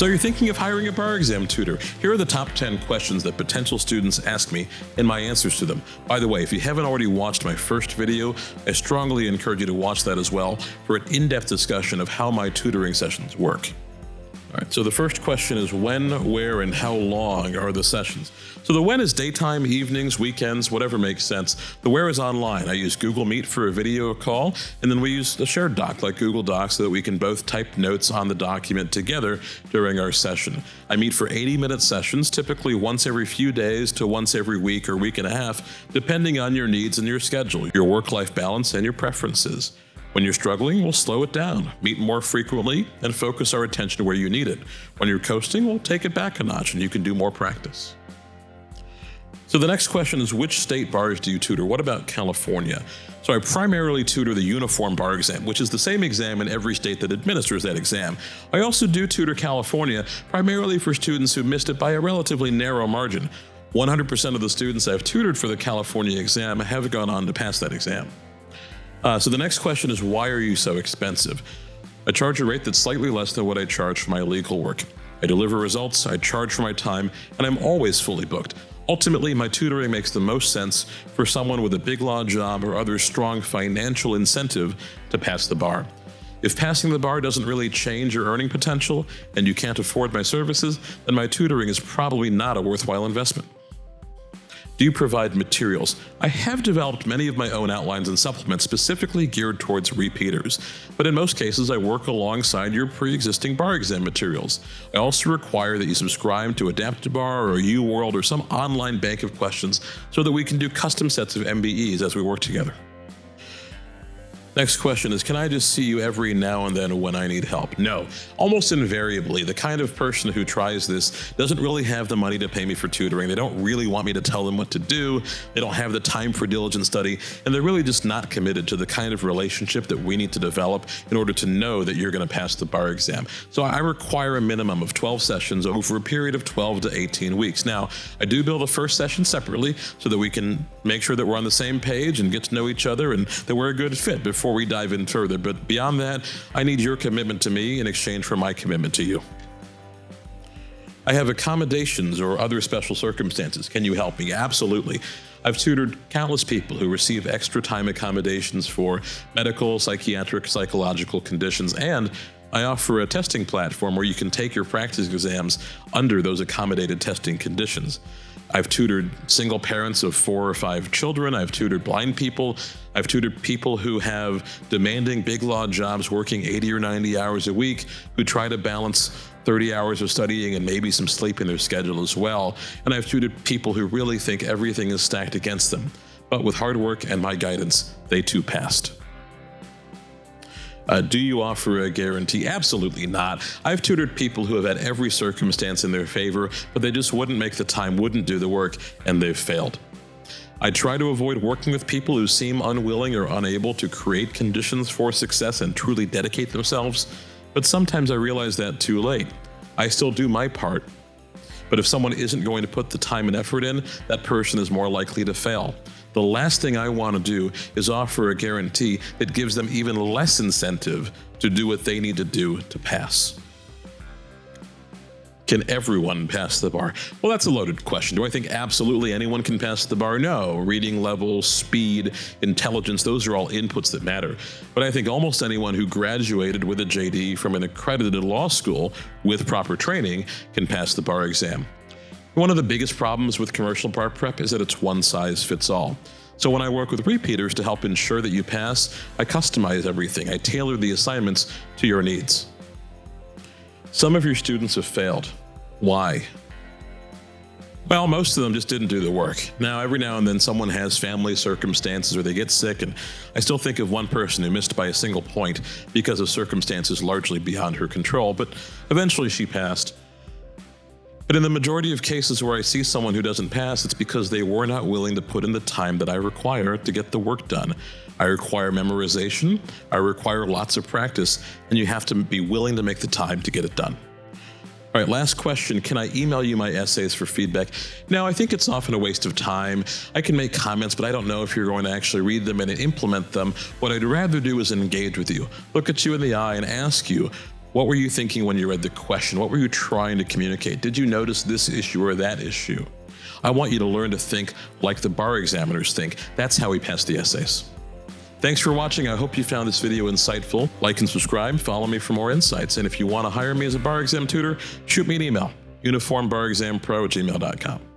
So you're thinking of hiring a bar exam tutor. Here are the top 10 questions that potential students ask me and my answers to them. By the way, if you haven't already watched my first video, I strongly encourage you to watch that as well for an in-depth discussion of how my tutoring sessions work. All right, so the first question is when, where, and how long are the sessions? So the when is daytime, evenings, weekends, whatever makes sense. The where is online. I use Google Meet for a video call, and then we use a shared doc like Google Docs so that we can both type notes on the document together during our session. I meet for 80-minute sessions, typically once every few days to once every week or week and a half, depending on your needs and your schedule, your work-life balance, and your preferences. When you're struggling, we'll slow it down, meet more frequently, and focus our attention where you need it. When you're coasting, we'll take it back a notch and you can do more practice. So the next question is, which state bars do you tutor? What about California? So I primarily tutor the uniform bar exam, which is the same exam in every state that administers that exam. I also do tutor California, primarily for students who missed it by a relatively narrow margin. 100% of the students I've tutored for the California exam have gone on to pass that exam. So the next question is, why are you so expensive? I charge a rate that's slightly less than what I charge for my legal work. I deliver results, I charge for my time, and I'm always fully booked. Ultimately, my tutoring makes the most sense for someone with a big law job or other strong financial incentive to pass the bar. If passing the bar doesn't really change your earning potential and you can't afford my services, then my tutoring is probably not a worthwhile investment. Do you provide materials? I have developed many of my own outlines and supplements specifically geared towards repeaters, but in most cases I work alongside your pre-existing bar exam materials. I also require that you subscribe to Adaptive Bar or UWorld or some online bank of questions so that we can do custom sets of MBEs as we work together. Next question is, can I just see you every now and then when I need help? No. Almost invariably, the kind of person who tries this doesn't really have the money to pay me for tutoring. They don't really want me to tell them what to do. They don't have the time for diligent study, and they're really just not committed to the kind of relationship that we need to develop in order to know that you're going to pass the bar exam. So I require a minimum of 12 sessions over a period of 12 to 18 weeks. Now, I do build a first session separately so that we can make sure that we're on the same page and get to know each other and that we're a good fit before we dive in further. But beyond that, I need your commitment to me in exchange for my commitment to you. I have accommodations or other special circumstances. Can you help me? Absolutely. I've tutored countless people who receive extra time accommodations for medical, psychiatric, psychological conditions, and I offer a testing platform where you can take your practice exams under those accommodated testing conditions. I've tutored single parents of 4 or 5 children. I've tutored blind people. I've tutored people who have demanding big law jobs working 80 or 90 hours a week, who try to balance 30 hours of studying and maybe some sleep in their schedule as well. And I've tutored people who really think everything is stacked against them. But with hard work and my guidance, they too passed. Do you offer a guarantee? Absolutely not. I've tutored people who have had every circumstance in their favor, but they just wouldn't make the time, wouldn't do the work, and they've failed. I try to avoid working with people who seem unwilling or unable to create conditions for success and truly dedicate themselves, but sometimes I realize that too late. I still do my part, but if someone isn't going to put the time and effort in, that person is more likely to fail. The last thing I want to do is offer a guarantee that gives them even less incentive to do what they need to do to pass. Can everyone pass the bar? Well, that's a loaded question. Do I think absolutely anyone can pass the bar? No. Reading level, speed, intelligence, those are all inputs that matter. But I think almost anyone who graduated with a JD from an accredited law school with proper training can pass the bar exam. One of the biggest problems with commercial bar prep is that it's one size fits all. So when I work with repeaters to help ensure that you pass, I customize everything. I tailor the assignments to your needs. Some of your students have failed. Why? Well, most of them just didn't do the work. Now, every now and then someone has family circumstances or they get sick, and I still think of one person who missed by a single point because of circumstances largely beyond her control, but eventually she passed. But in the majority of cases where I see someone who doesn't pass, it's because they were not willing to put in the time that I require to get the work done. I require memorization, I require lots of practice, and you have to be willing to make the time to get it done. All right, last question. Can I email you my essays for feedback? Now, I think it's often a waste of time. I can make comments, but I don't know if you're going to actually read them and implement them. What I'd rather do is engage with you, look at you in the eye and ask you, What were you thinking when you read the question? What were you trying to communicate? Did you notice this issue or that issue? I want you to learn to think like the bar examiners think. That's how we pass the essays. Thanks for watching. I hope you found this video insightful. Like and subscribe. Follow me for more insights. And if you want to hire me as a bar exam tutor, shoot me an email, uniformbarexampro@gmail.com.